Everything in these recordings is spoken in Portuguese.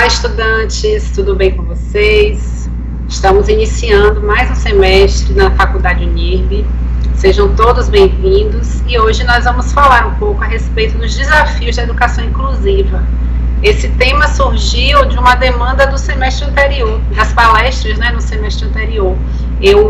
estudantes, tudo bem com vocês? Estamos iniciando mais um semestre na Faculdade Unirb. Sejam todos bem-vindos e hoje nós vamos falar um pouco a respeito dos desafios da educação inclusiva. Esse tema surgiu de uma demanda do semestre anterior, das palestras, no semestre anterior.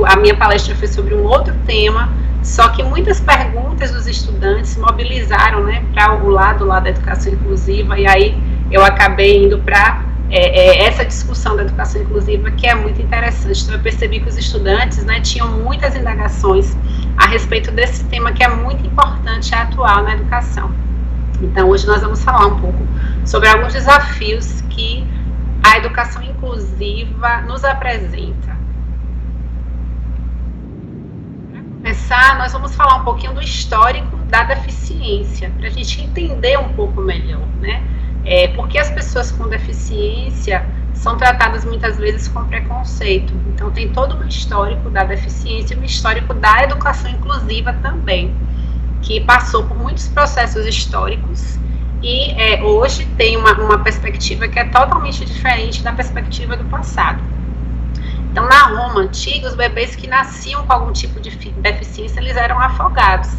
A minha palestra foi sobre um outro tema, só que muitas perguntas dos estudantes mobilizaram, para o lado lá da educação inclusiva, e aí eu acabei indo para essa discussão da educação inclusiva, que é muito interessante. Então eu percebi que os estudantes tinham muitas indagações a respeito desse tema que é muito importante e atual na educação. Então hoje nós vamos falar um pouco sobre alguns desafios que a educação inclusiva nos apresenta. Para começar, nós vamos falar um pouquinho do histórico da deficiência, para a gente entender um pouco melhor, porque as pessoas com deficiência são tratadas muitas vezes com preconceito. Então tem todo um histórico da deficiência e um histórico da educação inclusiva também, que passou por muitos processos históricos e hoje tem uma perspectiva que é totalmente diferente da perspectiva do passado. Então, na Roma antiga, os bebês que nasciam com algum tipo de deficiência, eles eram afogados.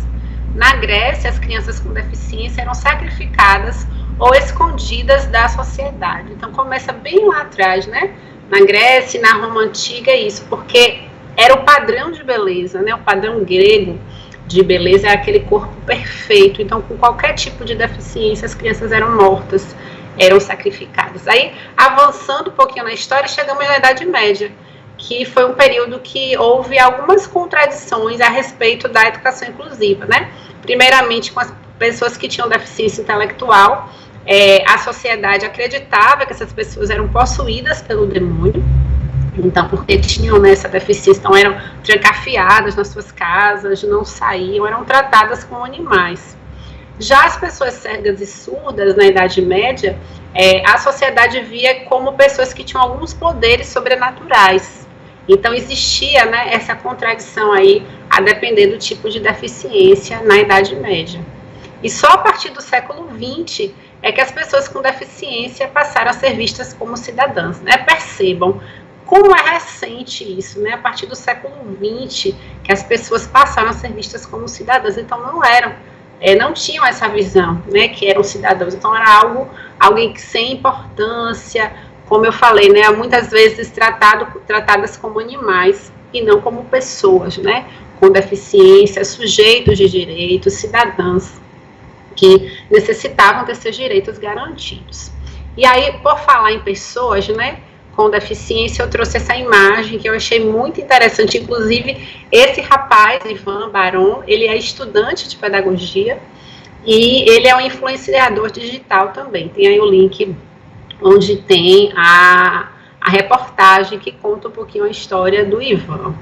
Na Grécia, as crianças com deficiência eram sacrificadas ou escondidas da sociedade. Então, começa bem lá atrás, na Grécia e na Roma antiga, isso, porque era o padrão de beleza, o padrão grego de beleza é aquele corpo perfeito. Então, com qualquer tipo de deficiência, as crianças eram mortas, eram sacrificadas. Aí, avançando um pouquinho na história, chegamos na Idade Média, que foi um período que houve algumas contradições a respeito da educação inclusiva, Primeiramente, com as pessoas que tinham deficiência intelectual, a sociedade acreditava que essas pessoas eram possuídas pelo demônio. Então, porque tinham essa deficiência, então eram trancafiadas nas suas casas, não saíam, eram tratadas como animais. Já as pessoas cegas e surdas, na Idade Média, a sociedade via como pessoas que tinham alguns poderes sobrenaturais. Então, existia essa contradição aí, a depender do tipo de deficiência na Idade Média. E só a partir do século XX é que as pessoas com deficiência passaram a ser vistas como cidadãs. Percebam como é recente isso, a partir do século XX, que as pessoas passaram a ser vistas como cidadãs. Então, não tinham essa visão, que eram cidadãos. Então, era alguém sem importância, como eu falei, muitas vezes tratadas como animais e não como pessoas, com deficiência, sujeitos de direitos, cidadãs, que necessitavam ter seus direitos garantidos. E aí, por falar em pessoas, com deficiência, eu trouxe essa imagem que eu achei muito interessante. Inclusive, esse rapaz, Ivan Baron, ele é estudante de pedagogia e ele é um influenciador digital também. Tem aí o link onde tem a reportagem que conta um pouquinho a história do Ivan.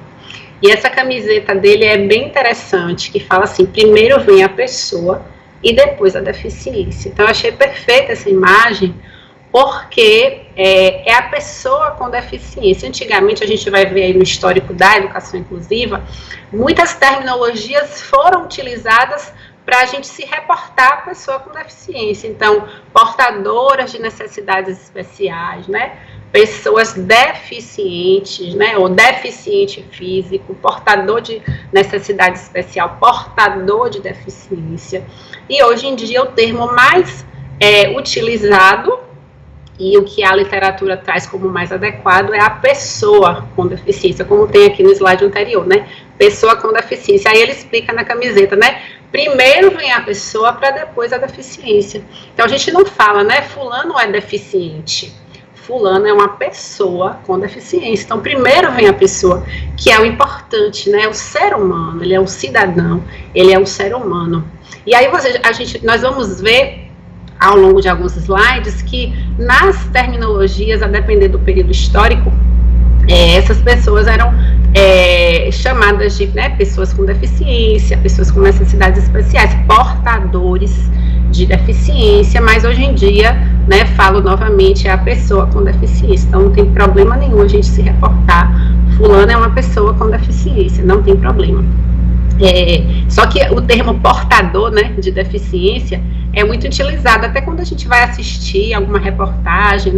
E essa camiseta dele é bem interessante, que fala assim: primeiro vem a pessoa e depois a deficiência. Então eu achei perfeita essa imagem, porque é a pessoa com deficiência. Antigamente, a gente vai ver aí no histórico da educação inclusiva, muitas terminologias foram utilizadas para a gente se reportar a pessoa com deficiência. Então, portadoras de necessidades especiais, pessoas deficientes, ou deficiente físico, portador de necessidade especial, portador de deficiência. E hoje em dia o termo mais utilizado e o que a literatura traz como mais adequado é a pessoa com deficiência, como tem aqui no slide anterior, pessoa com deficiência. Aí ele explica na camiseta, primeiro vem a pessoa para depois a deficiência. Então a gente não fala, fulano é deficiente, fulano é uma pessoa com deficiência. Então primeiro vem a pessoa, que é o importante, o ser humano, ele é um cidadão, ele é um ser humano. E aí nós vamos ver ao longo de alguns slides que nas terminologias, a depender do período histórico, essas pessoas eram chamadas de pessoas com deficiência, pessoas com necessidades especiais, portadores de deficiência, mas hoje em dia, falo novamente, é a pessoa com deficiência. Então não tem problema nenhum a gente se reportar, fulano é uma pessoa com deficiência, não tem problema. Só que o termo portador, de deficiência é muito utilizado, até quando a gente vai assistir alguma reportagem,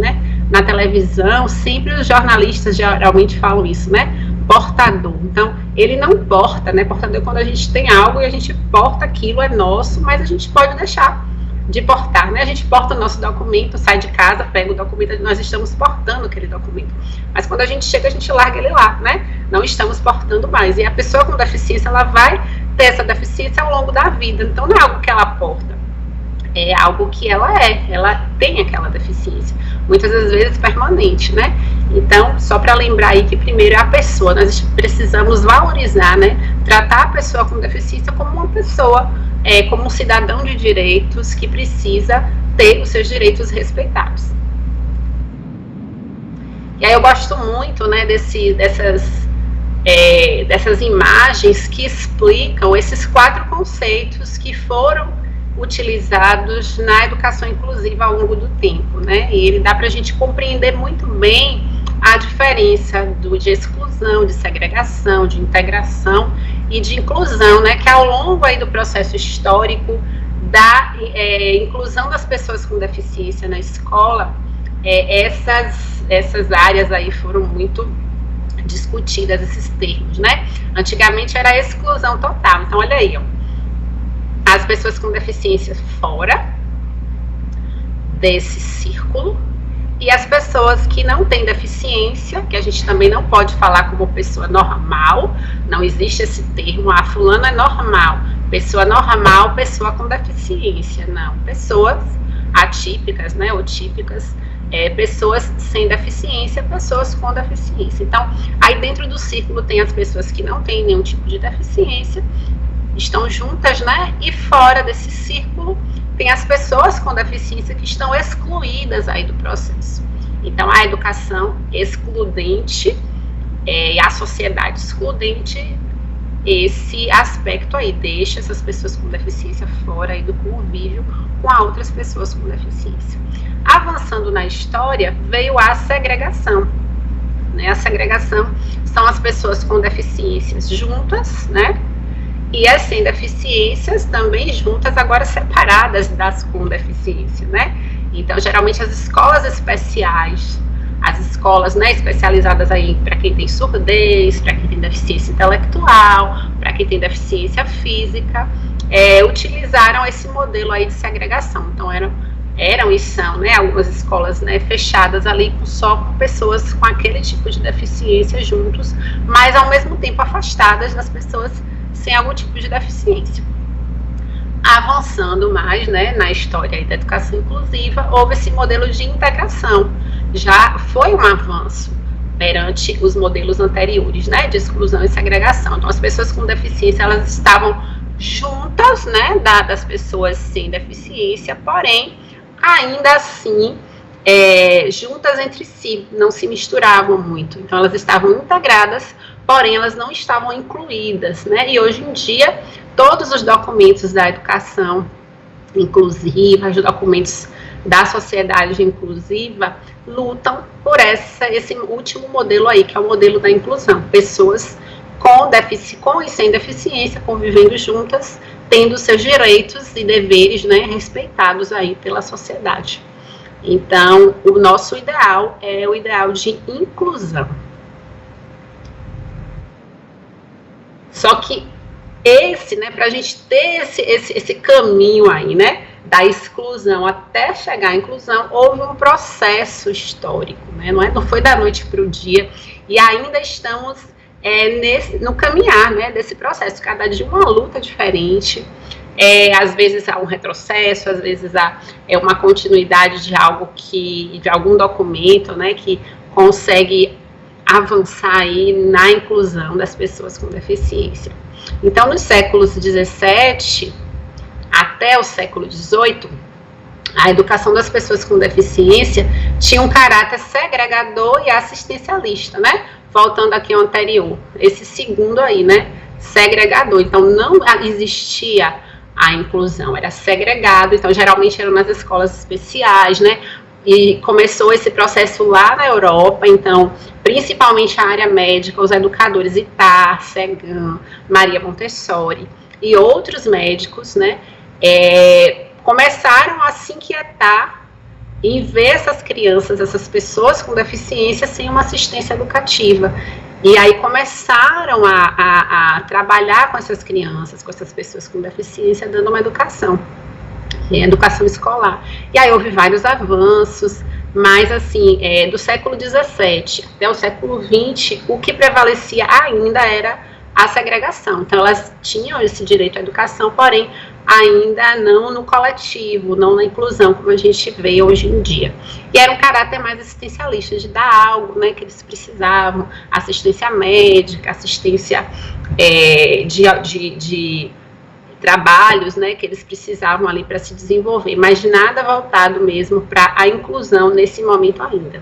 na televisão, sempre os jornalistas geralmente falam isso, né? Portador. Então, ele não porta, né? Portador é quando a gente tem algo e a gente porta aquilo, é nosso, mas a gente pode deixar de portar, né? A gente porta o nosso documento, sai de casa, pega o documento, nós estamos portando aquele documento. Mas quando a gente chega, a gente larga ele lá, né? Não estamos portando mais. E a pessoa com deficiência, ela vai ter essa deficiência ao longo da vida. Então, não é algo que ela porta, é algo que ela tem aquela deficiência, muitas das vezes permanente, né? Então, só para lembrar aí que primeiro é a pessoa, nós precisamos valorizar, né? Tratar a pessoa com deficiência como uma pessoa, como um cidadão de direitos que precisa ter os seus direitos respeitados. E aí eu gosto muito, né, dessas imagens que explicam esses 4 conceitos que foram utilizados na educação inclusiva ao longo do tempo, né? E ele dá para a gente compreender muito bem a diferença de exclusão, de segregação, de integração e de inclusão, né? Que ao longo aí do processo histórico da inclusão das pessoas com deficiência na escola, essas áreas aí foram muito discutidas, esses termos, né? Antigamente era a exclusão total. Então, olha aí, ó, as pessoas com deficiência fora desse círculo e as pessoas que não têm deficiência, que a gente também não pode falar como pessoa normal, não existe esse termo, fulano é normal, pessoa com deficiência, não, pessoas atípicas, né, ou típicas, pessoas sem deficiência, pessoas com deficiência. Então, aí dentro do círculo tem as pessoas que não têm nenhum tipo de deficiência, estão juntas, né? E fora desse círculo tem as pessoas com deficiência que estão excluídas aí do processo. Então, a educação excludente e a sociedade excludente, esse aspecto aí deixa essas pessoas com deficiência fora aí do convívio com outras pessoas com deficiência. Avançando na história, veio a segregação, né? A segregação são as pessoas com deficiências juntas, né? E as sem deficiências também juntas, agora separadas das com deficiência, né? Então, geralmente as escolas especiais, as escolas, né, especializadas aí para quem tem surdez, para quem tem deficiência intelectual, para quem tem deficiência física, utilizaram esse modelo aí de segregação. Então, eram e são, né, algumas escolas, né, fechadas ali só com pessoas com aquele tipo de deficiência juntos, mas ao mesmo tempo afastadas das pessoas sem algum tipo de deficiência. Avançando mais, né, na história aí da educação inclusiva, houve esse modelo de integração. Já foi um avanço perante os modelos anteriores, né, de exclusão e segregação. Então, as pessoas com deficiência, elas estavam juntas, né, das pessoas sem deficiência, porém, ainda assim, juntas entre si, não se misturavam muito. Então, elas estavam integradas, porém elas não estavam incluídas, né? E hoje em dia, todos os documentos da educação inclusiva, os documentos da sociedade inclusiva, lutam por esse último modelo aí, que é o modelo da inclusão. Pessoas com e sem deficiência, convivendo juntas, tendo seus direitos e deveres, né, respeitados aí pela sociedade. Então, o nosso ideal é o ideal de inclusão. Só que né, para a gente ter esse caminho aí, né, da exclusão até chegar à inclusão, houve um processo histórico, né, não foi da noite para o dia, e ainda estamos no caminhar, né, desse processo, cada dia uma luta diferente, às vezes há um retrocesso, às vezes há uma continuidade de algum documento, né, que consegue avançar aí na inclusão das pessoas com deficiência. Então, nos séculos 17 até o século 18, a educação das pessoas com deficiência tinha um caráter segregador e assistencialista, né? Voltando aqui ao anterior, esse segundo aí, né? Segregador. Então, não existia a inclusão, era segregado. Então, geralmente eram nas escolas especiais, né? E começou esse processo lá na Europa, então, principalmente a área médica, os educadores Ittar, Segan, Maria Montessori e outros médicos, né, começaram a se inquietar em ver essas crianças, essas pessoas com deficiência sem uma assistência educativa. E aí começaram a trabalhar com essas crianças, com essas pessoas com deficiência, dando uma educação escolar. E aí houve vários avanços, mas assim, do século XVII até o século XX, o que prevalecia ainda era a segregação. Então elas tinham esse direito à educação, porém ainda não no coletivo, não na inclusão, como a gente vê hoje em dia. E era um caráter mais assistencialista, de dar algo, né, que eles precisavam, assistência médica, assistência de trabalhos, né, que eles precisavam ali para se desenvolver, mas nada voltado mesmo para a inclusão nesse momento ainda.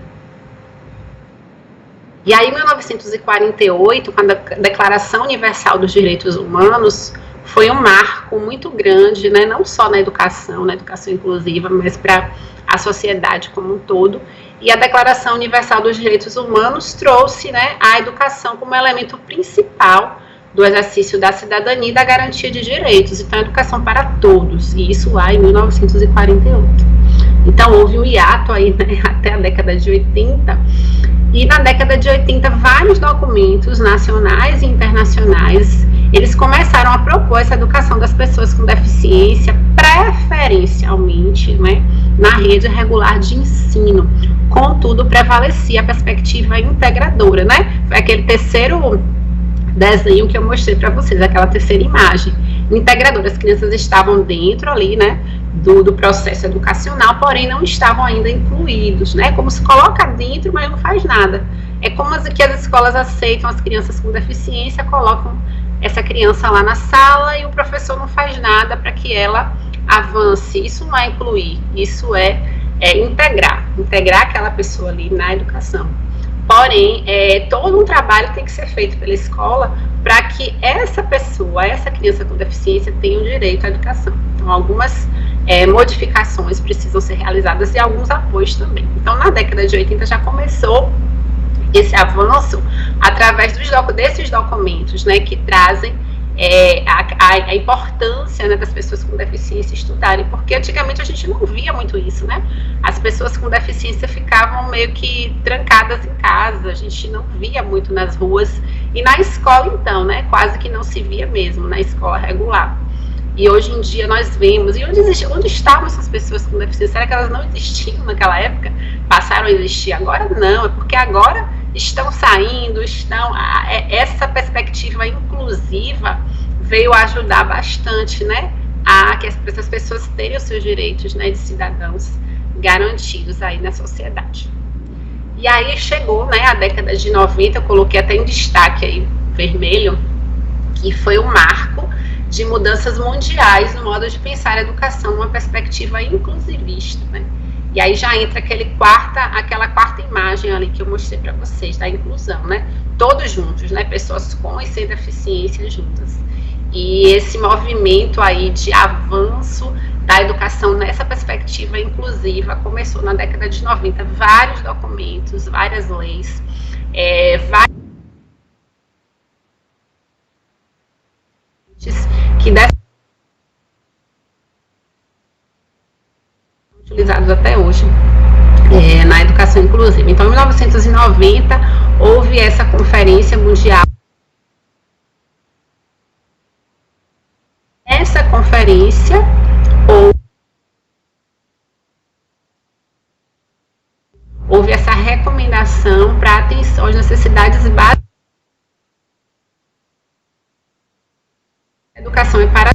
E aí, em 1948, quando a Declaração Universal dos Direitos Humanos, foi um marco muito grande, né, não só na educação inclusiva, mas para a sociedade como um todo. E a Declaração Universal dos Direitos Humanos trouxe, né, a educação como elemento principal do exercício da cidadania e da garantia de direitos. Então, a educação para todos, e isso lá em 1948. Então, houve um hiato aí, né, até a década de 80, e na década de 80, vários documentos nacionais e internacionais, eles começaram a propor essa educação das pessoas com deficiência, preferencialmente, né, na rede regular de ensino. Contudo, prevalecia a perspectiva integradora, né? Foi aquele terceiro desenho que eu mostrei para vocês, aquela terceira imagem. Integradora, as crianças estavam dentro ali, né, do processo educacional, porém não estavam ainda incluídos, né, como se coloca dentro, mas não faz nada. É como que as escolas aceitam as crianças com deficiência, colocam essa criança lá na sala e o professor não faz nada para que ela avance. Isso não é incluir, isso é integrar aquela pessoa ali na educação. Porém, todo um trabalho tem que ser feito pela escola para que essa pessoa, essa criança com deficiência, tenha o direito à educação. Então, algumas modificações precisam ser realizadas e alguns apoios também. Então, na década de 80 já começou esse avanço através desses documentos, né, que trazem a importância, né, das pessoas com deficiência estudarem, porque antigamente a gente não via muito isso, né? As pessoas com deficiência ficavam meio que trancadas em casa, a gente não via muito nas ruas, e na escola então, né, quase que não se via mesmo, na escola regular. E hoje em dia nós vemos, e onde estavam essas pessoas com deficiência? Será que elas não existiam naquela época? Passaram a existir agora? Não, é porque agora estão saindo, essa perspectiva inclusiva veio ajudar bastante, né, a que essas pessoas tenham os seus direitos, né, de cidadãos garantidos aí na sociedade. E aí chegou, né, a década de 90, eu coloquei até em destaque aí, vermelho, que foi um marco de mudanças mundiais no modo de pensar a educação numa perspectiva inclusivista, né? E aí já entra aquela quarta imagem ali que eu mostrei para vocês, da inclusão, né? Todos juntos, né? Pessoas com e sem deficiência juntas. E esse movimento aí de avanço da educação nessa perspectiva inclusiva começou na década de 90. Vários documentos, várias leis, vários que devem ser utilizados até hoje na educação inclusiva. Então, em 1990, houve essa conferência mundial. Essa conferência houve essa recomendação para atenção às necessidades básicas. A educação é para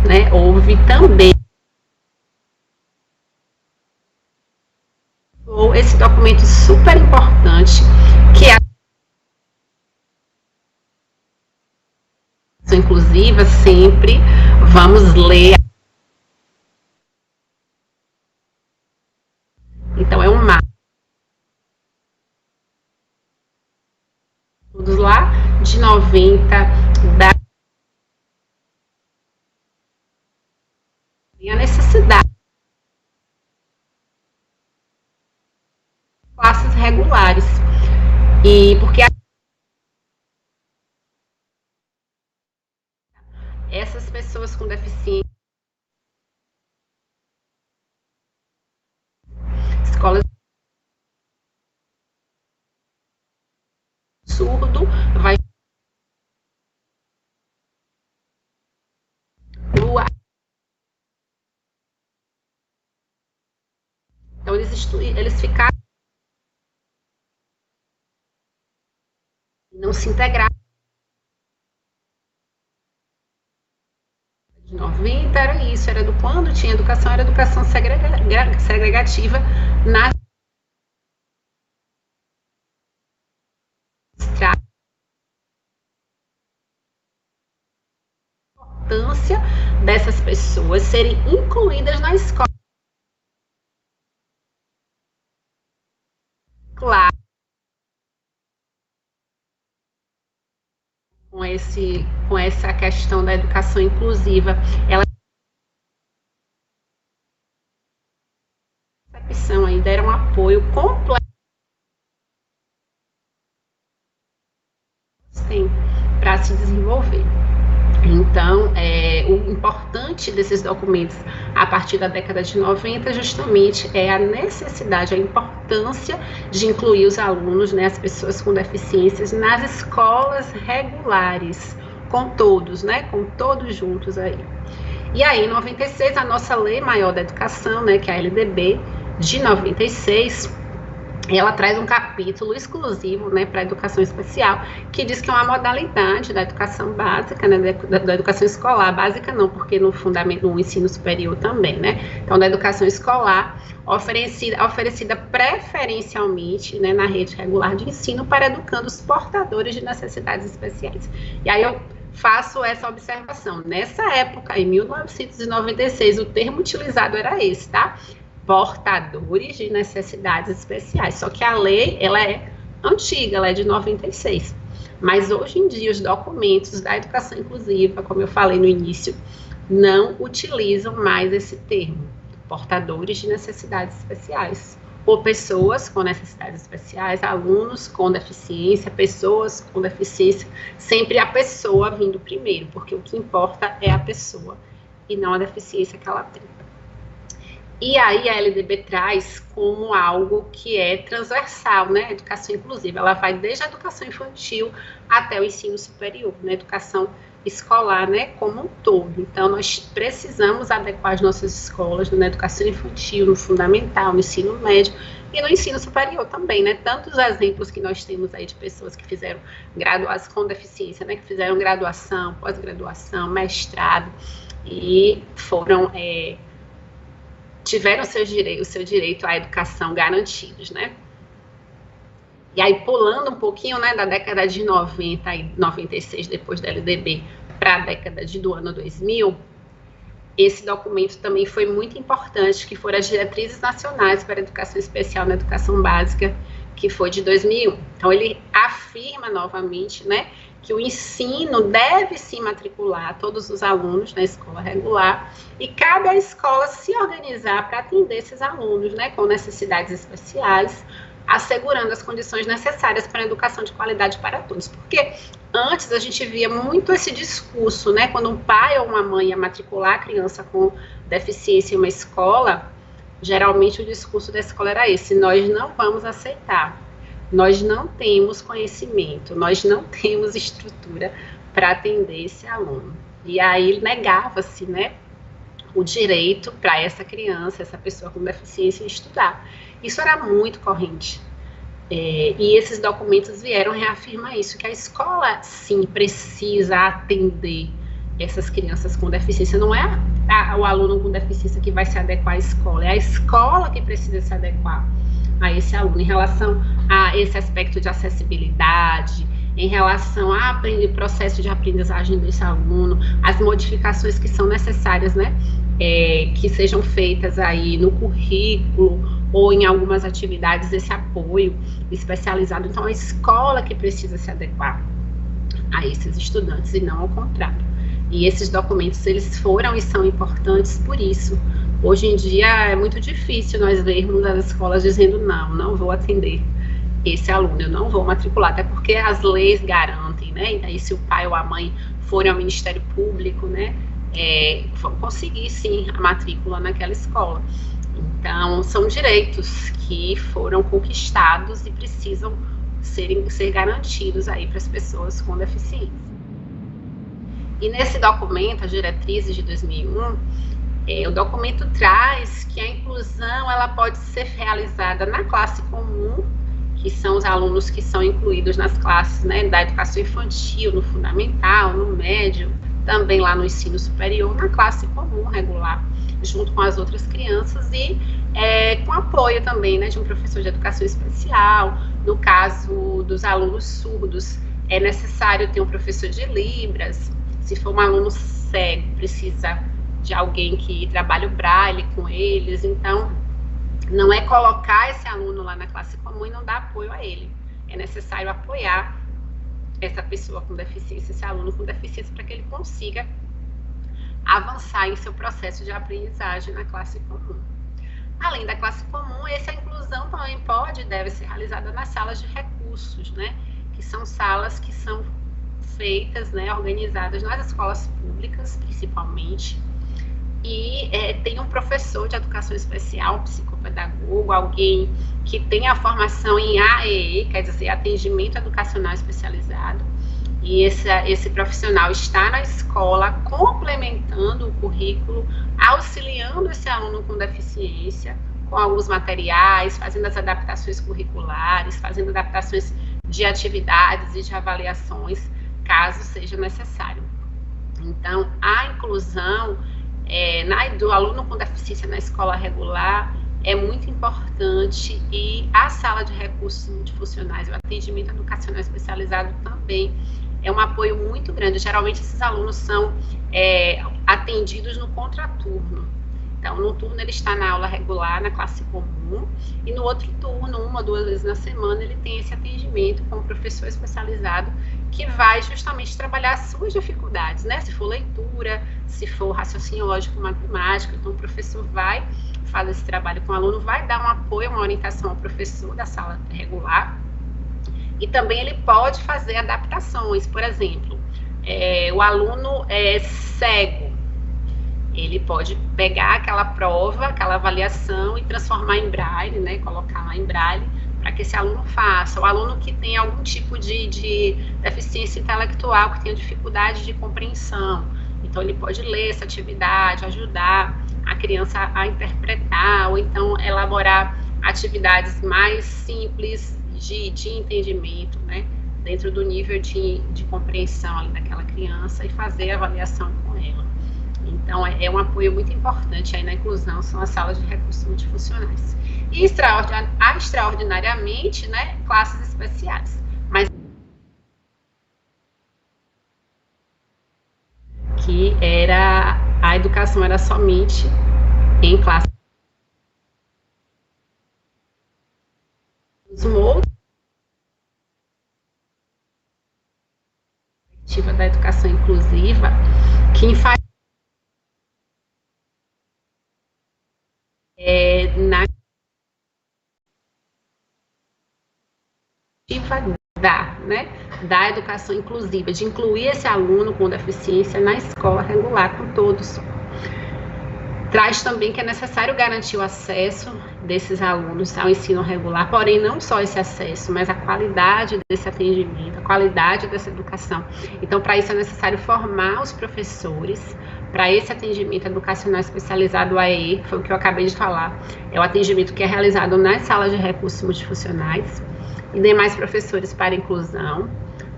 né, houve também esse documento super importante, que é a inclusiva. Sempre vamos ler. Então é um marco. Todos lá de 90 da a necessidade de classes regulares, e porque pessoas com deficiência, escolas surdo, vai então eles ficaram, não se integraram. De 90 era isso, era do quando tinha educação, era educação segregativa na importância dessas pessoas serem incluídas na escola. Claro, com essa questão da educação inclusiva, ela aí deram um apoio completo para se desenvolver. Então, o importante desses documentos a partir da década de 90 justamente é a necessidade, a importância de incluir os alunos, né, as pessoas com deficiências nas escolas regulares, com todos, né, com todos juntos aí. E aí, em 96, a nossa Lei Maior da Educação, né, que é a LDB de 96, ela traz um capítulo exclusivo, né, para a educação especial, que diz que é uma modalidade da educação básica, né, da educação escolar, básica não, porque no fundamento, no ensino superior também, né, então da educação escolar, oferecida preferencialmente, né, na rede regular de ensino para educandos portadores de necessidades especiais. E aí eu faço essa observação, nessa época, em 1996, o termo utilizado era esse, tá? Portadores de necessidades especiais, só que a lei, ela é antiga, ela é de 96, mas hoje em dia os documentos da educação inclusiva, como eu falei no início, não utilizam mais esse termo, portadores de necessidades especiais, ou pessoas com necessidades especiais, alunos com deficiência, pessoas com deficiência, sempre a pessoa vindo primeiro, porque o que importa é a pessoa e não a deficiência que ela tem. E aí a LDB traz como algo que é transversal, né? A educação inclusiva, ela vai desde a educação infantil até o ensino superior, né? Educação escolar, né? Como um todo. Então, nós precisamos adequar as nossas escolas na educação infantil, no fundamental, no ensino médio e no ensino superior também, né? Tantos exemplos que nós temos aí de pessoas que fizeram graduação com deficiência, né? Que fizeram graduação, pós-graduação, mestrado e foram... tiveram o seu direito à educação garantidos, né? E aí, pulando um pouquinho, né, da década de 90 e 96, depois da LDB, para a década do ano 2000, esse documento também foi muito importante, que foram as Diretrizes Nacionais para a Educação Especial na Educação Básica, que foi de 2001. Então, ele afirma novamente, né, que o ensino deve se matricular todos os alunos na escola regular e cabe à escola se organizar para atender esses alunos, né, com necessidades especiais, assegurando as condições necessárias para a educação de qualidade para todos. Porque antes a gente via muito esse discurso, né, quando um pai ou uma mãe ia matricular a criança com deficiência em uma escola, geralmente o discurso da escola era esse: nós não vamos aceitar. Nós não temos conhecimento, nós não temos estrutura para atender esse aluno. E aí negava-se, né, o direito para essa criança, essa pessoa com deficiência, estudar. Isso era muito corrente. E esses documentos vieram reafirmar isso, que a escola, sim, precisa atender essas crianças com deficiência. Não é o aluno com deficiência que vai se adequar à escola, é a escola que precisa se adequar a esse aluno, em relação a esse aspecto de acessibilidade, em relação ao processo de aprendizagem desse aluno, as modificações que são necessárias, né, que sejam feitas aí no currículo ou em algumas atividades, esse apoio especializado. Então, a escola que precisa se adequar a esses estudantes e não ao contrário. E esses documentos, eles foram e são importantes por isso. Hoje em dia é muito difícil nós vermos as escolas dizendo não vou atender esse aluno, eu não vou matricular, até porque as leis garantem, né? E aí, se o pai ou a mãe forem ao Ministério Público, né, vão conseguir sim a matrícula naquela escola. Então, são direitos que foram conquistados e precisam ser garantidos aí para as pessoas com deficiência. E nesse documento, as diretrizes de 2001, o documento traz que a inclusão ela pode ser realizada na classe comum, que são os alunos que são incluídos nas classes, né, da educação infantil, no fundamental, no médio, também lá no ensino superior, na classe comum regular, junto com as outras crianças e com apoio também, né, de um professor de educação especial. No caso dos alunos surdos, é necessário ter um professor de Libras. Se for um aluno cego, precisa de alguém que trabalhe o braille com eles. Então, não é colocar esse aluno lá na classe comum e não dar apoio a ele. É necessário apoiar essa pessoa com deficiência, esse aluno com deficiência, para que ele consiga avançar em seu processo de aprendizagem na classe comum. Além da classe comum, essa inclusão também pode e deve ser realizada nas salas de recursos, né? Que são salas que são feitas, né, organizadas nas escolas públicas, principalmente, e tem um professor de educação especial, psicopedagogo, alguém que tem a formação em AEE, quer dizer, atendimento educacional especializado, e esse profissional está na escola complementando o currículo, auxiliando esse aluno com deficiência, com alguns materiais, fazendo as adaptações curriculares, fazendo adaptações de atividades e de avaliações, caso seja necessário. Então, a inclusão do aluno com deficiência na escola regular é muito importante, e a sala de recursos multifuncionais, o atendimento educacional especializado também é um apoio muito grande. Geralmente esses alunos são atendidos no contraturno. Então, no turno ele está na aula regular, na classe comum, e no outro turno, 1 ou 2 vezes na semana, ele tem esse atendimento com um professor especializado que vai justamente trabalhar as suas dificuldades, né? Se for leitura, se for raciocínio lógico matemático, então o professor vai fazer esse trabalho com o aluno, vai dar um apoio, uma orientação ao professor da sala regular, e também ele pode fazer adaptações. Por exemplo, o aluno é cego, ele pode pegar aquela prova, aquela avaliação e transformar em braille, né, colocar lá em braille, para que esse aluno faça. O aluno que tem algum tipo de deficiência intelectual, que tenha dificuldade de compreensão, então ele pode ler essa atividade, ajudar a criança a interpretar, ou então elaborar atividades mais simples de entendimento, né, dentro do nível de compreensão ali daquela criança, e fazer a avaliação com ela. Então, é um apoio muito importante aí na inclusão, são as salas de recursos multifuncionais. E extraordinariamente, né, classes especiais. Mas que a educação era somente em classe. Uma outra perspectiva da educação inclusiva, que enfatiza na da educação inclusiva, de incluir esse aluno com deficiência na escola regular com todos. Traz também que é necessário garantir o acesso desses alunos ao ensino regular, porém não só esse acesso, mas a qualidade desse atendimento, a qualidade dessa educação. Então, para isso é necessário formar os professores para esse atendimento educacional especializado AEE, que foi o que eu acabei de falar. É o atendimento que é realizado nas salas de recursos multifuncionais, e demais professores para inclusão,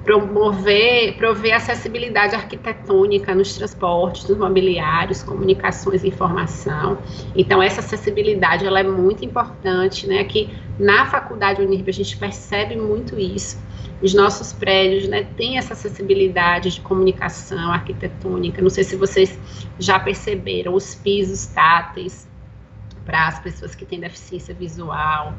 prover acessibilidade arquitetônica nos transportes, nos mobiliários, comunicações e informação. Então, essa acessibilidade ela é muito importante, né? Aqui na Faculdade Unirv a gente percebe muito isso. Os nossos prédios, né, têm essa acessibilidade de comunicação arquitetônica. Não sei se vocês já perceberam, os pisos táteis para as pessoas que têm deficiência visual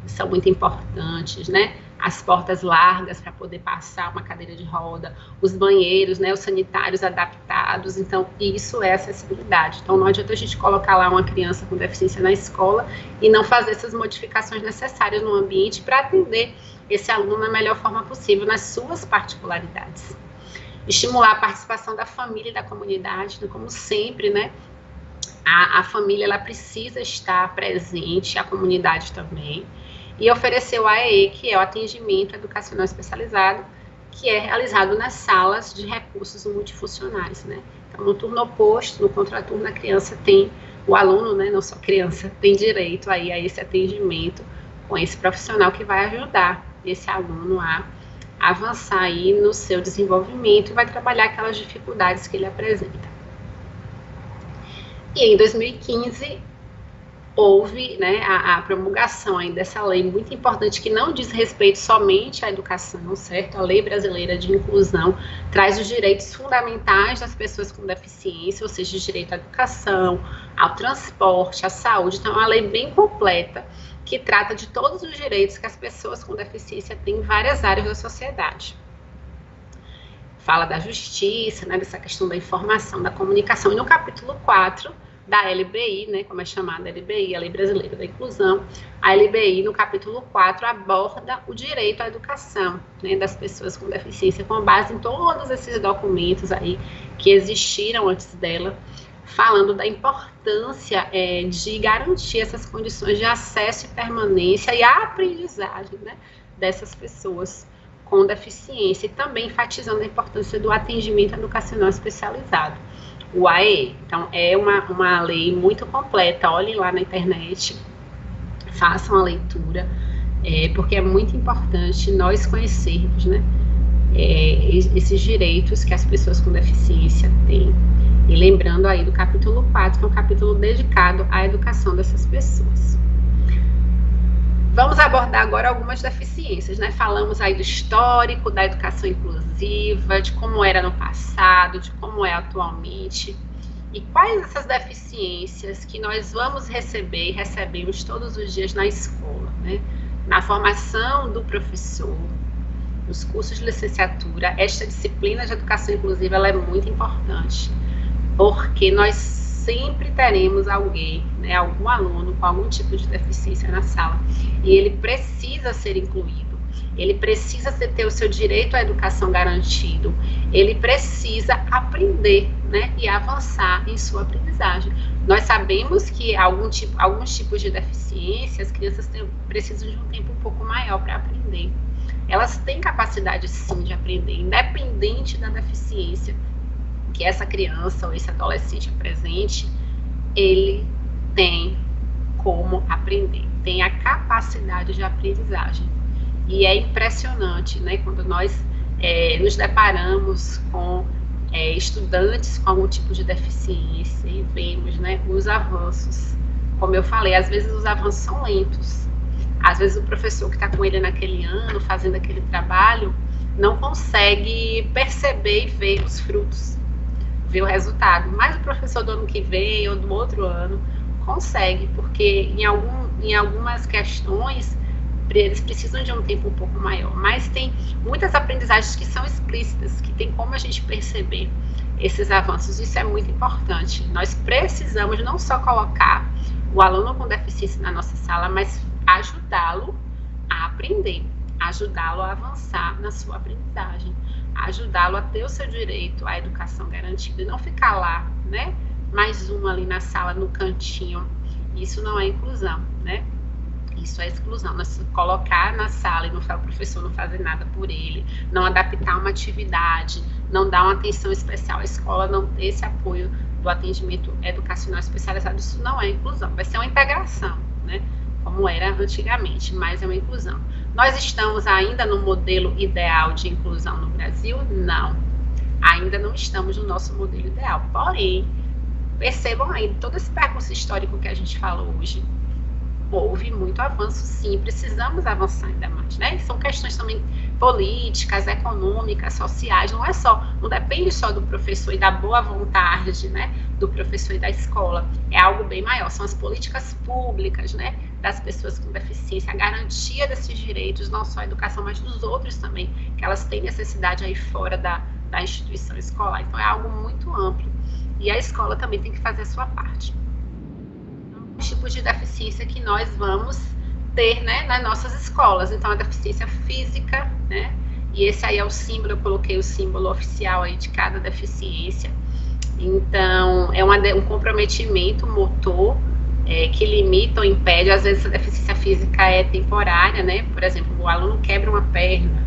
são muito importantes, né? As portas largas para poder passar uma cadeira de roda, os banheiros, né, os sanitários adaptados. Então, isso é acessibilidade. Então, não adianta a gente colocar lá uma criança com deficiência na escola e não fazer essas modificações necessárias no ambiente para atender esse aluno da melhor forma possível, nas suas particularidades. estimular a participação da família e da comunidade, né? Como sempre, né? A família ela precisa estar presente, a comunidade também, e oferecer o AEE, que é o atendimento educacional especializado, que é realizado nas salas de recursos multifuncionais, né? Então, no turno oposto, no contraturno, a criança tem, o aluno, né, não só criança, tem direito aí a esse atendimento com esse profissional que vai ajudar esse aluno a avançar aí no seu desenvolvimento e vai trabalhar aquelas dificuldades que ele apresenta. E em 2015 houve, né, a promulgação aí dessa lei muito importante que não diz respeito somente à educação, certo? A Lei Brasileira de Inclusão traz os direitos fundamentais das pessoas com deficiência, ou seja, o direito à educação, ao transporte, à saúde. Então, é uma lei bem completa que trata de todos os direitos que as pessoas com deficiência têm em várias áreas da sociedade. Fala da justiça, né, dessa questão da informação, da comunicação. E no capítulo 4 da LBI, né, como é chamada a LBI, a Lei Brasileira da Inclusão, a LBI, no capítulo 4, aborda o direito à educação, né, das pessoas com deficiência, com base em todos esses documentos aí que existiram antes dela, falando da importância de garantir essas condições de acesso e permanência e aprendizagem, né, dessas pessoas com deficiência, e também enfatizando a importância do atendimento educacional especializado, o AEE. Então, é uma lei muito completa, olhem lá na internet, façam a leitura, porque é muito importante nós conhecermos, né, esses direitos que as pessoas com deficiência têm. E lembrando aí do capítulo 4, que é um capítulo dedicado à educação dessas pessoas. Vamos abordar agora algumas deficiências, né? Falamos aí do histórico da educação inclusiva, de como era no passado, de como é atualmente, e quais essas deficiências que nós vamos receber e recebemos todos os dias na escola, né? Na formação do professor, nos cursos de licenciatura, esta disciplina de educação inclusiva ela é muito importante, porque nós sempre teremos alguém, né, algum aluno com algum tipo de deficiência na sala, e ele precisa ser incluído, ele precisa ter o seu direito à educação garantido, ele precisa aprender, né, e avançar em sua aprendizagem. Nós sabemos que alguns tipos de deficiência, as crianças precisam de um tempo um pouco maior para aprender. Elas têm capacidade, sim, de aprender, independente da deficiência que essa criança ou esse adolescente apresente, ele tem como aprender, tem a capacidade de aprendizagem. E é impressionante, né, quando nós nos deparamos com estudantes com algum tipo de deficiência e vemos, né, os avanços. Como eu falei, às vezes os avanços são lentos. Às vezes o professor que está com ele naquele ano, fazendo aquele trabalho, não consegue perceber e ver os frutos, ver o resultado, mas o professor do ano que vem ou do outro ano consegue, porque em algumas questões eles precisam de um tempo um pouco maior, mas tem muitas aprendizagens que são explícitas, que tem como a gente perceber esses avanços. Isso é muito importante. Nós precisamos não só colocar o aluno com deficiência na nossa sala, mas ajudá-lo a aprender, ajudá-lo a avançar na sua aprendizagem, ajudá-lo a ter o seu direito à educação garantida e não ficar lá, né, mais um ali na sala, no cantinho. Isso não é inclusão, né? Isso é exclusão. Nós colocar na sala e o professor não fazer nada por ele, não adaptar uma atividade, não dar uma atenção especial à escola, não ter esse apoio do atendimento educacional especializado, isso não é inclusão. Vai ser uma integração, né, como era antigamente, mas é uma inclusão. Nós estamos ainda no modelo ideal de inclusão no Brasil? Não. Ainda não estamos no nosso modelo ideal. Porém, percebam aí, todo esse percurso histórico que a gente falou hoje, houve muito avanço, sim, precisamos avançar ainda mais, né? São questões também políticas, econômicas, sociais, não depende só do professor e da boa vontade, né, do professor e da escola, é algo bem maior, são as políticas públicas, né, das pessoas com deficiência, a garantia desses direitos, não só a educação, mas dos outros também, que elas têm necessidade aí fora da instituição escolar. Então é algo muito amplo, e a escola também tem que fazer a sua parte. Os tipos de deficiência que nós vamos ter, né, nas nossas escolas. Então, a deficiência física, né, e esse aí é o símbolo, eu coloquei o símbolo oficial aí de cada deficiência. Então, é um comprometimento motor que limita ou impede. Às vezes a deficiência física é temporária, né? Por exemplo, o aluno quebra uma perna,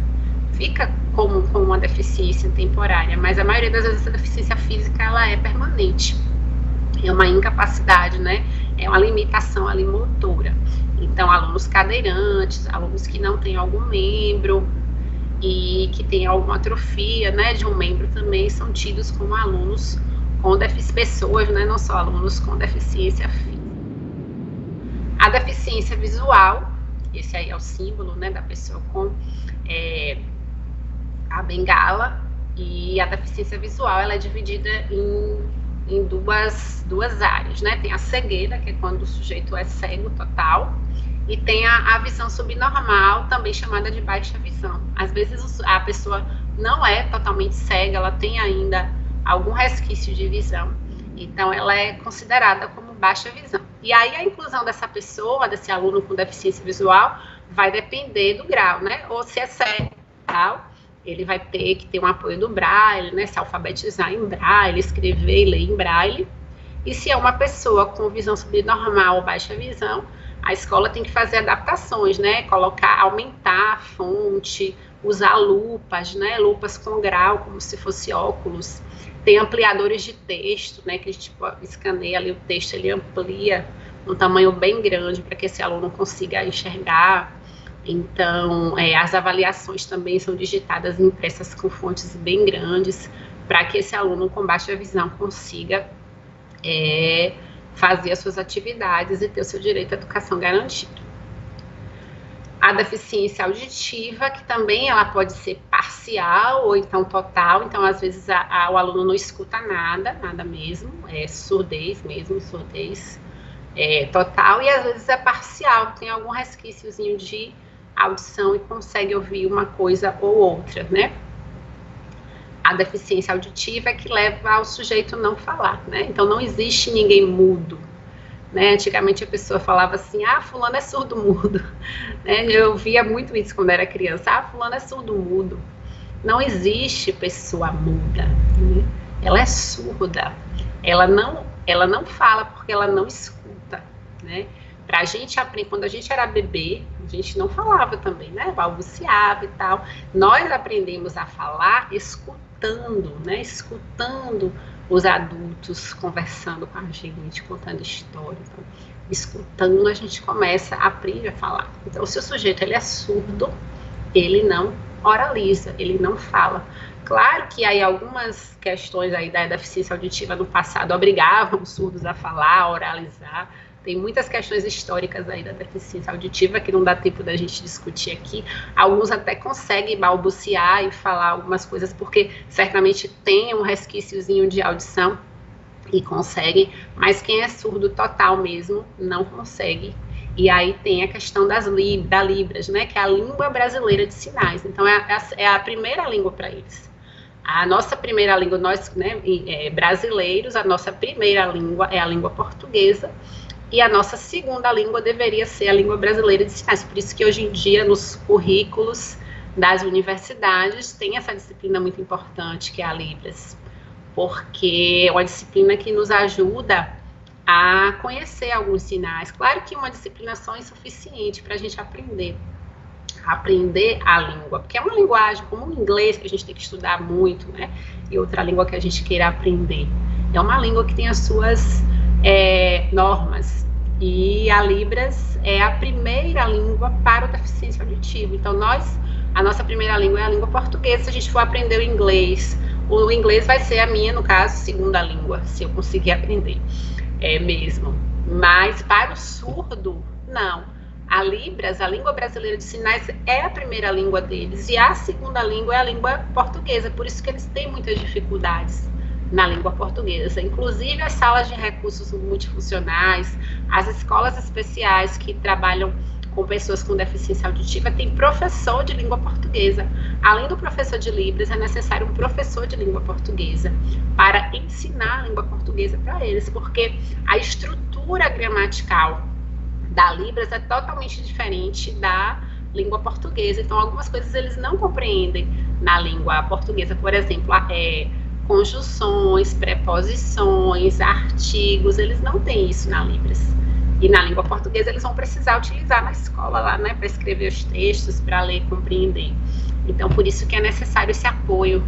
fica com uma deficiência temporária, mas a maioria das vezes essa deficiência física ela é permanente. É uma incapacidade, né? É uma limitação ali motora. Então, alunos cadeirantes, alunos que não têm algum membro e que têm alguma atrofia, né, de um membro também são tidos como alunos com deficiência, pessoas, né, não só alunos com deficiência física. A deficiência visual, esse aí é o símbolo, né, da pessoa com a bengala, e a deficiência visual ela é dividida em duas áreas, né? Tem a cegueira, que é quando o sujeito é cego total, e tem a visão subnormal, também chamada de baixa visão. Às vezes a pessoa não é totalmente cega, ela tem ainda algum resquício de visão, então ela é considerada como baixa visão. E aí a inclusão dessa pessoa, desse aluno com deficiência visual, vai depender do grau, né? Ou se é cego, tal, ele vai ter que ter um apoio do Braille, né? Se alfabetizar em Braille, escrever e ler em Braille. E se é uma pessoa com visão subnormal ou baixa visão, a escola tem que fazer adaptações, né? Aumentar a fonte, usar lupas, né? Lupas com grau, como se fosse óculos. Tem ampliadores de texto, né? Que a gente escaneia ali o texto, ele amplia um tamanho bem grande para que esse aluno consiga enxergar. Então, as avaliações também são digitadas e impressas com fontes bem grandes, para que esse aluno com baixa visão consiga fazer as suas atividades e ter o seu direito à educação garantido. A deficiência auditiva, que também ela pode ser parcial ou então total. Então, às vezes, o aluno não escuta nada mesmo, surdez mesmo, surdez total, e às vezes é parcial, tem algum resquíciozinho de audição e consegue ouvir uma coisa ou outra, né? A deficiência auditiva é que leva ao sujeito não falar, né? Então, não existe ninguém mudo, né? Antigamente a pessoa falava assim, fulano é surdo-mudo, né? Eu via muito isso quando era criança, fulano é surdo-mudo. Não existe pessoa muda, né? Ela é surda, ela não fala porque ela não escuta, né? Pra gente aprender, quando a gente era bebê, a gente não falava também, né? Balbuciava e tal. Nós aprendemos a falar escutando, né? Escutando os adultos conversando com a gente, contando história. Então, escutando, a gente começa a aprender a falar. Então, se o sujeito ele é surdo, ele não oraliza, ele não fala. Claro que aí algumas questões aí da deficiência auditiva no passado obrigavam os surdos a falar, a oralizar. Tem muitas questões históricas aí da deficiência auditiva que não dá tempo da gente discutir aqui. Alguns até conseguem balbuciar e falar algumas coisas porque certamente tem um resquíciozinho de audição e conseguem, mas quem é surdo total mesmo não consegue. E aí tem a questão da Libras, né, que é a língua brasileira de sinais. Então é a primeira língua para eles. A nossa primeira língua, nós, né, brasileiros, a nossa primeira língua é a língua portuguesa. E a nossa segunda língua deveria ser a língua brasileira de sinais. Por isso que hoje em dia, nos currículos das universidades, tem essa disciplina muito importante, que é a Libras. Porque é uma disciplina que nos ajuda a conhecer alguns sinais. Claro que uma disciplina só é insuficiente para a gente aprender a língua. Porque é uma linguagem, como o inglês, que a gente tem que estudar muito, né? E outra língua que a gente queira aprender. É uma língua que tem as suas normas, e a Libras é a primeira língua para o deficiência auditiva. Então, a nossa primeira língua é a língua portuguesa. Se a gente for aprender o inglês vai ser a minha, no caso, segunda língua, se eu conseguir aprender mesmo. Mas para o surdo, não. A Libras, a língua brasileira de sinais, é a primeira língua deles, e a segunda língua é a língua portuguesa, por isso que eles têm muitas dificuldades na língua portuguesa. Inclusive as salas de recursos multifuncionais, as escolas especiais que trabalham com pessoas com deficiência auditiva, tem professor de língua portuguesa. Além do professor de Libras, é necessário um professor de língua portuguesa para ensinar a língua portuguesa para eles, porque a estrutura gramatical da Libras é totalmente diferente da língua portuguesa. Então, algumas coisas eles não compreendem na língua portuguesa. Por exemplo, conjunções, preposições, artigos, eles não têm isso na Libras. E na língua portuguesa eles vão precisar utilizar na escola lá, né, para escrever os textos, para ler e compreender. Então, por isso que é necessário esse apoio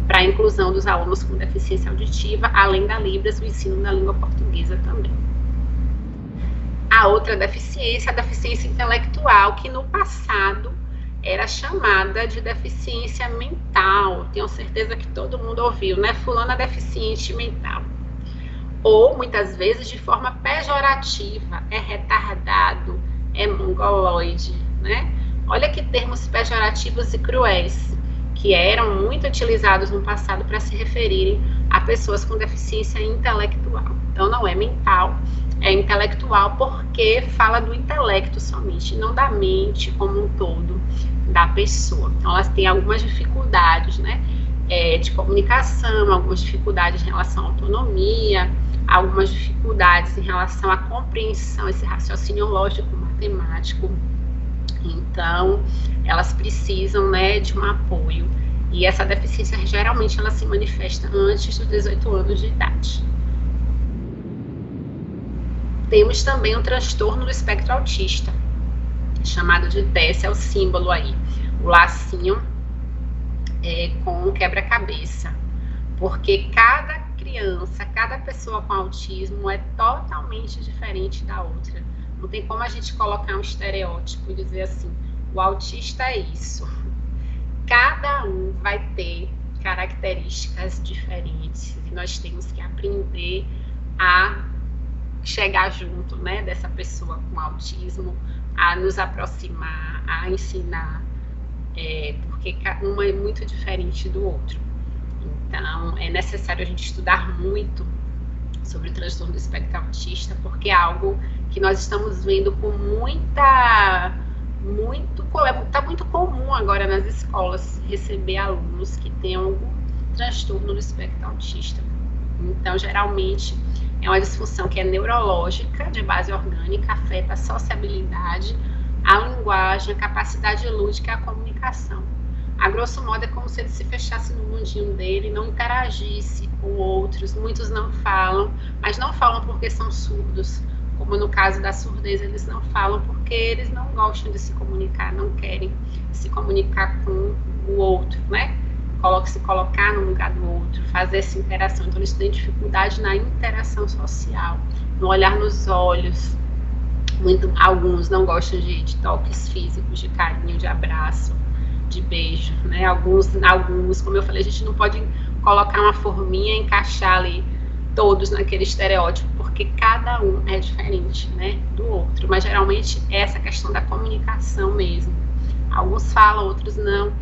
para a inclusão dos alunos com deficiência auditiva, além da Libras, o ensino da língua portuguesa também. A outra deficiência, a deficiência intelectual, que no passado era chamada de deficiência mental. Tenho certeza que todo mundo ouviu, né? Fulano é deficiente mental. Ou, muitas vezes, de forma pejorativa, é retardado, é mongoloide, né? Olha que termos pejorativos e cruéis, que eram muito utilizados no passado para se referirem a pessoas com deficiência intelectual. Então, não é mental, é intelectual, porque fala do intelecto somente, não da mente como um todo da pessoa. Então, elas têm algumas dificuldades, né, de comunicação, algumas dificuldades em relação à autonomia, algumas dificuldades em relação à compreensão, esse raciocínio lógico, matemático. Então, elas precisam, né, de um apoio. E essa deficiência, geralmente, ela se manifesta antes dos 18 anos de idade. Temos também um transtorno do espectro autista, chamado de TESS, é o símbolo aí, o lacinho com quebra-cabeça. Porque cada criança, cada pessoa com autismo é totalmente diferente da outra. Não tem como a gente colocar um estereótipo e dizer assim, o autista é isso. Cada um vai ter características diferentes e nós temos que aprender a chegar junto, né, dessa pessoa com autismo, a nos aproximar, a ensinar, porque um é muito diferente do outro. Então, é necessário a gente estudar muito sobre o transtorno do espectro autista, porque é algo que nós estamos vendo com está muito comum agora nas escolas receber alunos que tenham algum transtorno do espectro autista. Então, geralmente, é uma disfunção que é neurológica, de base orgânica, afeta a sociabilidade, a linguagem, a capacidade lúdica e a comunicação. A grosso modo, é como se ele se fechasse no mundinho dele, não interagisse com outros. Muitos não falam, mas não falam porque são surdos. Como no caso da surdez, eles não falam porque eles não gostam de se comunicar, não querem se comunicar com o outro, né? Se colocar no lugar do outro, fazer essa interação. Então, eles têm dificuldade na interação social, no olhar nos olhos. Alguns não gostam de toques físicos, de carinho, de abraço, de beijo, né? Alguns, como eu falei, a gente não pode colocar uma forminha e encaixar ali todos naquele estereótipo, porque cada um é diferente, né, do outro. Mas geralmente é essa questão da comunicação mesmo. Alguns falam, outros não.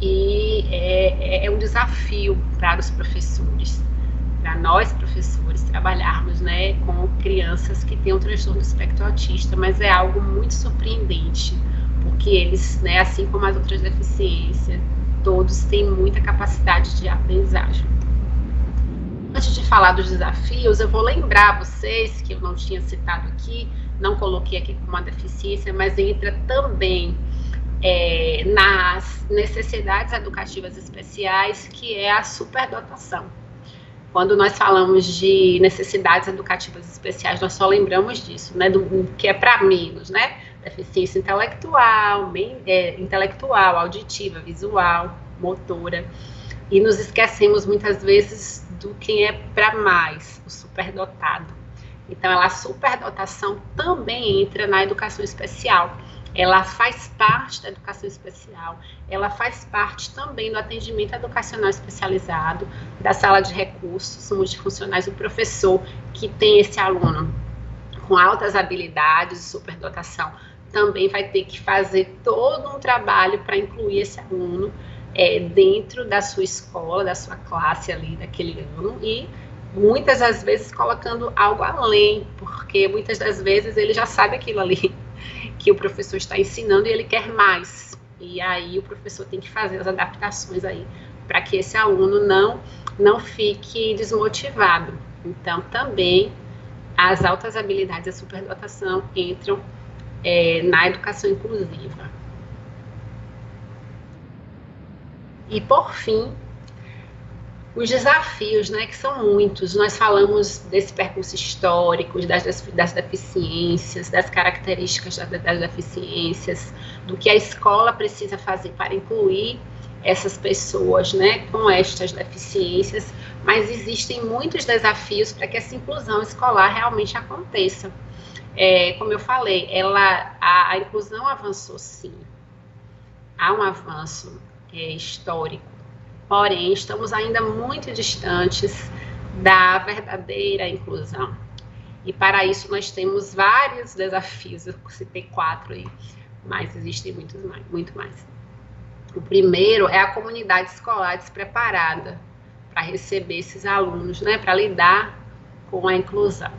E é um desafio para os professores, para nós professores, trabalharmos, né, com crianças que têm um transtorno do espectro autista, mas é algo muito surpreendente, porque eles, né, assim como as outras deficiências, todos têm muita capacidade de aprendizagem. Antes de falar dos desafios, eu vou lembrar vocês, que eu não tinha citado aqui, não coloquei aqui como uma deficiência, mas entra também nas necessidades educativas especiais, que é a superdotação. Quando nós falamos de necessidades educativas especiais, nós só lembramos disso, né, do que é para menos, né? Deficiência intelectual, auditiva, visual, motora. E nos esquecemos muitas vezes do que é para mais, o superdotado. Então, a superdotação também entra na educação especial. Ela faz parte da educação especial, ela faz parte também do atendimento educacional especializado, da sala de recursos multifuncionais do professor que tem esse aluno com altas habilidades de superdotação. Também vai ter que fazer todo um trabalho para incluir esse aluno dentro da sua escola, da sua classe ali, daquele ano, e muitas das vezes colocando algo além, porque muitas das vezes ele já sabe aquilo ali que o professor está ensinando e ele quer mais. E aí o professor tem que fazer as adaptações aí para que esse aluno não fique desmotivado. Então, também as altas habilidades, a superdotação entram na educação inclusiva. E, por fim, os desafios, né, que são muitos. Nós falamos desse percurso histórico, das deficiências, das características das deficiências, do que a escola precisa fazer para incluir essas pessoas, né, com estas deficiências, mas existem muitos desafios para que essa inclusão escolar realmente aconteça. Como eu falei, a inclusão avançou sim, há um avanço histórico, porém estamos ainda muito distantes da verdadeira inclusão. E para isso nós temos vários desafios, eu citei 4 aí, mas existem muito mais. O primeiro é a comunidade escolar despreparada para receber esses alunos, né, para lidar com a inclusão.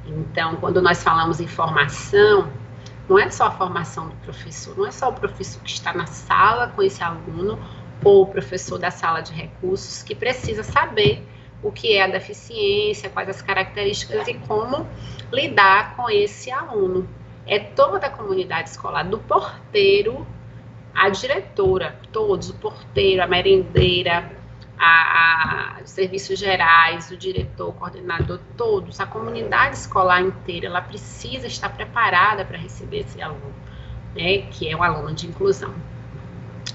Então, quando nós falamos em formação, não é só a formação do professor, não é só o professor que está na sala com esse aluno ou o professor da sala de recursos que precisa saber o que é a deficiência, quais as características e como lidar com esse aluno. É toda a comunidade escolar, do porteiro à diretora, todos, o porteiro, a merendeira, os serviços gerais, o diretor, o coordenador, todos, a comunidade escolar inteira, ela precisa estar preparada para receber esse aluno, né, que é um aluno de inclusão.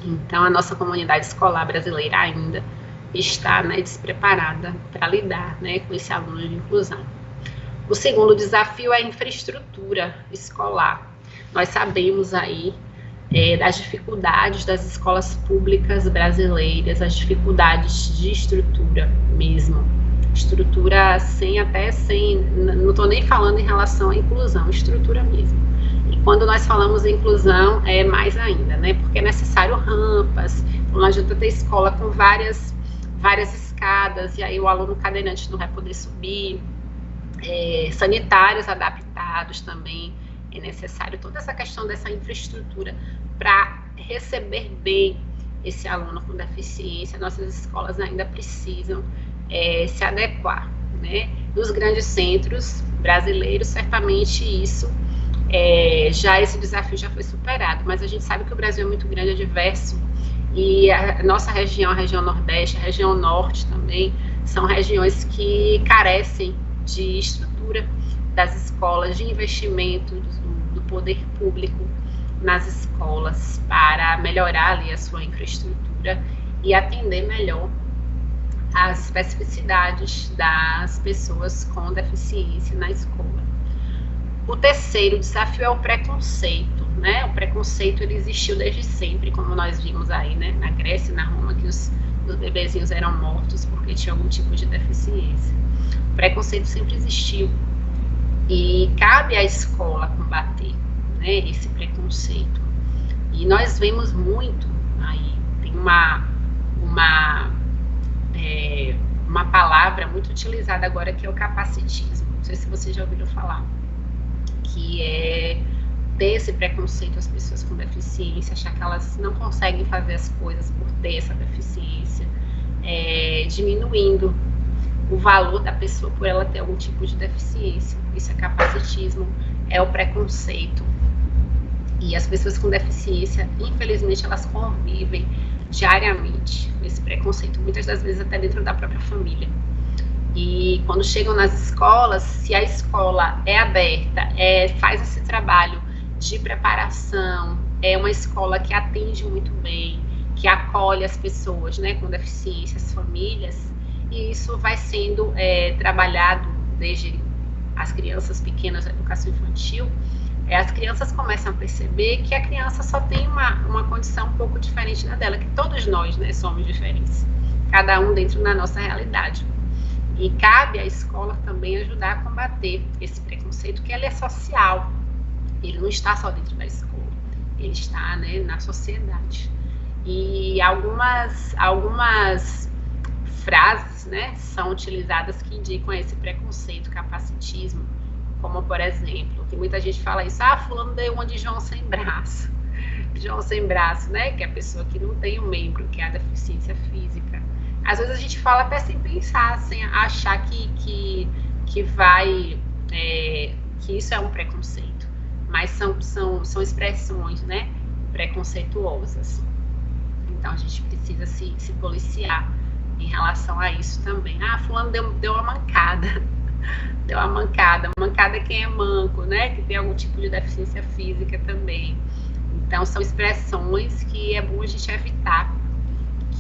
Então, a nossa comunidade escolar brasileira ainda está, né, despreparada para lidar, né, com esse aluno de inclusão. O segundo desafio é a infraestrutura escolar. Nós sabemos aí das dificuldades das escolas públicas brasileiras, as dificuldades de estrutura mesmo. Estrutura sem, não estou nem falando em relação à inclusão, estrutura mesmo. E quando nós falamos em inclusão, é mais ainda, né? Porque é necessário rampas, não adianta ter escola com várias escadas, e aí o aluno cadeirante não vai poder subir, sanitários adaptados também, é necessário toda essa questão dessa infraestrutura para receber bem esse aluno com deficiência. Nossas escolas ainda precisam se adequar, né? Nos grandes centros brasileiros, certamente esse desafio já foi superado, mas a gente sabe que o Brasil é muito grande, é diverso, e a nossa região, a região Nordeste, a região Norte também, são regiões que carecem de estrutura das escolas, de investimento do poder público nas escolas para melhorar ali a sua infraestrutura e atender melhor as especificidades das pessoas com deficiência na escola. O terceiro desafio é o preconceito, né? O preconceito, ele existiu desde sempre, como nós vimos aí, né? Na Grécia e na Roma, que os bebezinhos eram mortos porque tinham algum tipo de deficiência. O preconceito sempre existiu e cabe à escola combater, né, esse preconceito. E nós vemos muito aí, tem uma palavra muito utilizada agora, que é o capacitismo. Não sei se vocês já ouviram falar, que é ter esse preconceito às pessoas com deficiência, achar que elas não conseguem fazer as coisas por ter essa deficiência, diminuindo o valor da pessoa por ela ter algum tipo de deficiência. Isso é capacitismo, é o preconceito. E as pessoas com deficiência, infelizmente, elas convivem diariamente com esse preconceito, muitas das vezes até dentro da própria família. E quando chegam nas escolas, se a escola é aberta, faz esse trabalho de preparação, é uma escola que atende muito bem, que acolhe as pessoas, né, com deficiência, as famílias, e isso vai sendo trabalhado desde as crianças pequenas, a educação infantil. As crianças começam a perceber que a criança só tem uma condição um pouco diferente da dela, que todos nós, né, somos diferentes, cada um dentro da nossa realidade. E cabe à escola também ajudar a combater esse preconceito, que ele é social, ele não está só dentro da escola, ele está, né, na sociedade. E algumas frases, né, são utilizadas que indicam esse preconceito, capacitismo, como, por exemplo, que muita gente fala isso, fulano deu uma de João sem braço. João sem braço, né, que é a pessoa que não tem um membro, que é a deficiência física. Às vezes a gente fala até sem pensar, sem achar que isso é um preconceito, mas são expressões, né, preconceituosas. Então a gente precisa se policiar em relação a isso também. Fulano deu uma mancada. Deu uma mancada. Mancada é quem é manco, né? Que tem algum tipo de deficiência física também. Então são expressões que é bom a gente evitar,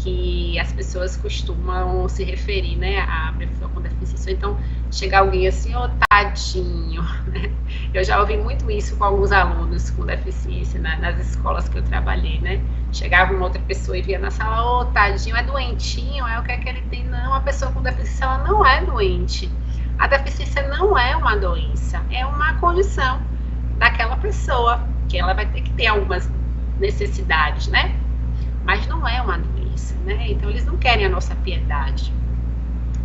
que as pessoas costumam se referir, né, a pessoa com deficiência. Então, chega alguém assim, tadinho, né? Eu já ouvi muito isso com alguns alunos com deficiência nas escolas que eu trabalhei, né? Chegava uma outra pessoa e via na sala, tadinho, é doentinho, o que é que ele tem? Não, a pessoa com deficiência, ela não é doente. A deficiência não é uma doença, é uma condição daquela pessoa, que ela vai ter que ter algumas necessidades, né? Mas não é uma doença, né? Então eles não querem a nossa piedade,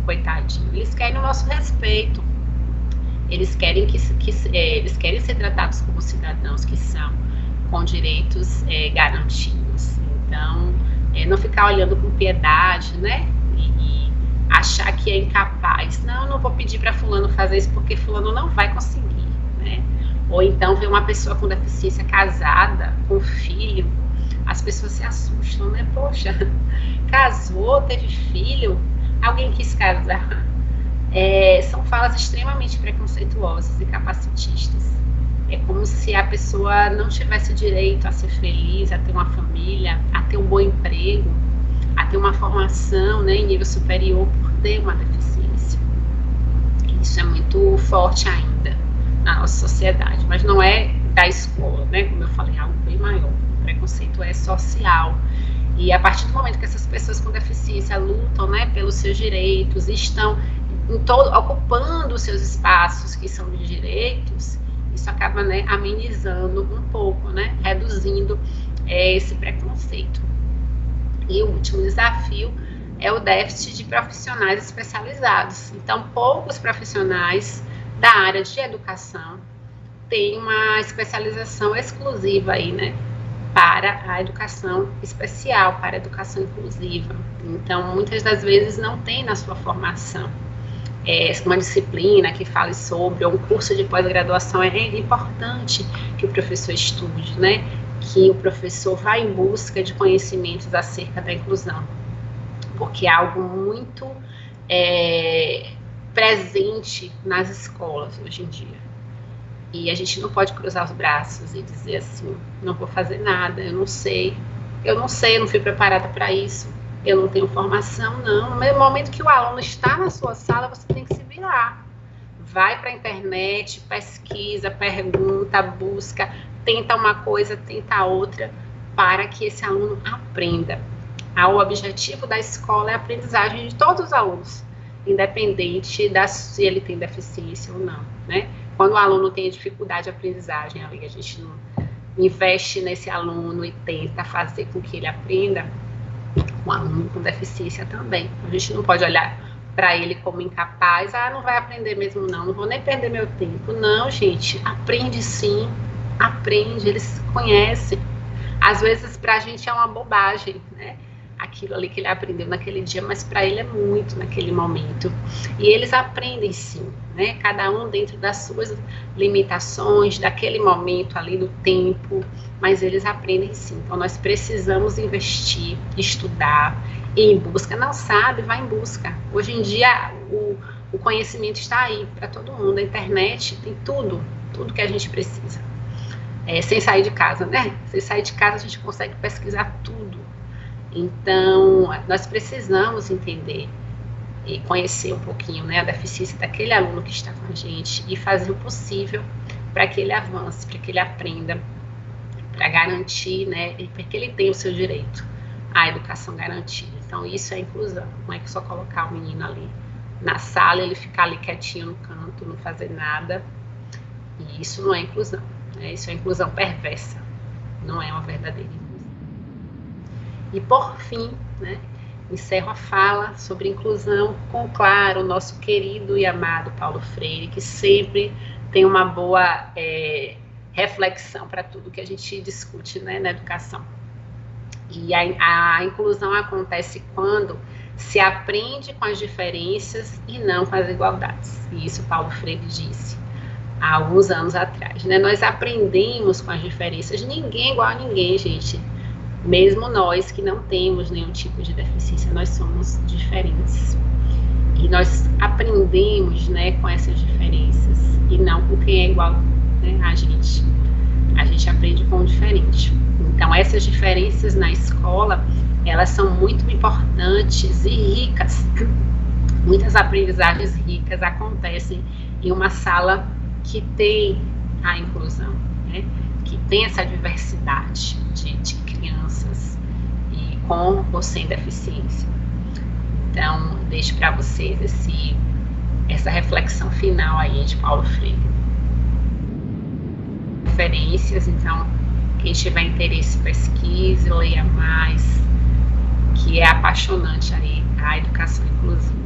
coitadinho. Eles querem o nosso respeito. Eles querem eles querem ser tratados como cidadãos que são, com direitos garantidos. Então, não ficar olhando com piedade, né? E achar que é incapaz. Não vou pedir para fulano fazer isso porque fulano não vai conseguir, né? Ou então ver uma pessoa com deficiência casada, com filho, as pessoas se assustam, né? Poxa, casou, teve filho, alguém quis casar. São falas extremamente preconceituosas e capacitistas. É como se a pessoa não tivesse direito a ser feliz, a ter uma família, a ter um bom emprego, a ter uma formação, né, em nível superior por ter uma deficiência. Isso é muito forte ainda na nossa sociedade, mas não é da escola, né? Como eu falei, é algo bem maior. O preconceito é social. E a partir do momento que essas pessoas com deficiência lutam, né, pelos seus direitos, estão ocupando os seus espaços que são de direitos, isso acaba, né, amenizando um pouco, né, reduzindo esse preconceito. E o último desafio é o déficit de profissionais especializados. Então, poucos profissionais da área de educação têm uma especialização exclusiva aí, né, para a educação especial, para a educação inclusiva. Então, muitas das vezes não tem na sua formação uma disciplina que fale sobre, ou um curso de pós-graduação. É importante que o professor estude, né? Que o professor vá em busca de conhecimentos acerca da inclusão, porque é algo muito presente nas escolas hoje em dia. E a gente não pode cruzar os braços e dizer assim, não vou fazer nada, eu não sei, eu não fui preparada para isso, eu não tenho formação, não. No mesmo momento que o aluno está na sua sala, você tem que se virar. Vai para a internet, pesquisa, pergunta, busca, tenta uma coisa, tenta outra, para que esse aluno aprenda. O objetivo da escola é a aprendizagem de todos os alunos, independente se ele tem deficiência ou não, né? Quando o aluno tem dificuldade de aprendizagem, ali a gente não investe nesse aluno e tenta fazer com que ele aprenda, um aluno com deficiência também. A gente não pode olhar para ele como incapaz, não vai aprender mesmo não vou nem perder meu tempo. Não, gente, aprende sim, aprende, eles conhecem. Às vezes para a gente é uma bobagem, né? Aquilo ali que ele aprendeu naquele dia, mas para ele é muito naquele momento. E eles aprendem sim, né? Cada um dentro das suas limitações, daquele momento ali do tempo, mas eles aprendem sim. Então nós precisamos investir, estudar, ir em busca. Não sabe, vai em busca. Hoje em dia o conhecimento está aí para todo mundo. A internet tem tudo que a gente precisa. Sem sair de casa, né? Sem sair de casa a gente consegue pesquisar tudo. Então, nós precisamos entender e conhecer um pouquinho, né, a deficiência daquele aluno que está com a gente e fazer o possível para que ele avance, para que ele aprenda, para garantir, né, para que ele tenha o seu direito à educação garantida. Então, isso é inclusão. Não é que só colocar o menino ali na sala, ele ficar ali quietinho no canto, não fazer nada. E isso não é inclusão, né? Isso é inclusão perversa, não é uma verdadeira inclusão. E por fim, né, encerro a fala sobre inclusão com, claro, o nosso querido e amado Paulo Freire, que sempre tem uma boa reflexão para tudo que a gente discute, né, na educação. E a inclusão acontece quando se aprende com as diferenças e não com as igualdades. E isso Paulo Freire disse há alguns anos atrás, né? Nós aprendemos com as diferenças. Ninguém é igual a ninguém, gente. Mesmo nós que não temos nenhum tipo de deficiência, nós somos diferentes. E nós aprendemos, né, com essas diferenças e não com quem é igual, né, a gente. A gente aprende com o diferente. Então, essas diferenças na escola, elas são muito importantes e ricas. Muitas aprendizagens ricas acontecem em uma sala que tem a inclusão, né? Que tem essa diversidade de crianças e com ou sem deficiência. Então, deixo para vocês essa reflexão final aí de Paulo Freire. Referências, então, quem tiver interesse, pesquise, leia mais, que é apaixonante aí a educação inclusiva.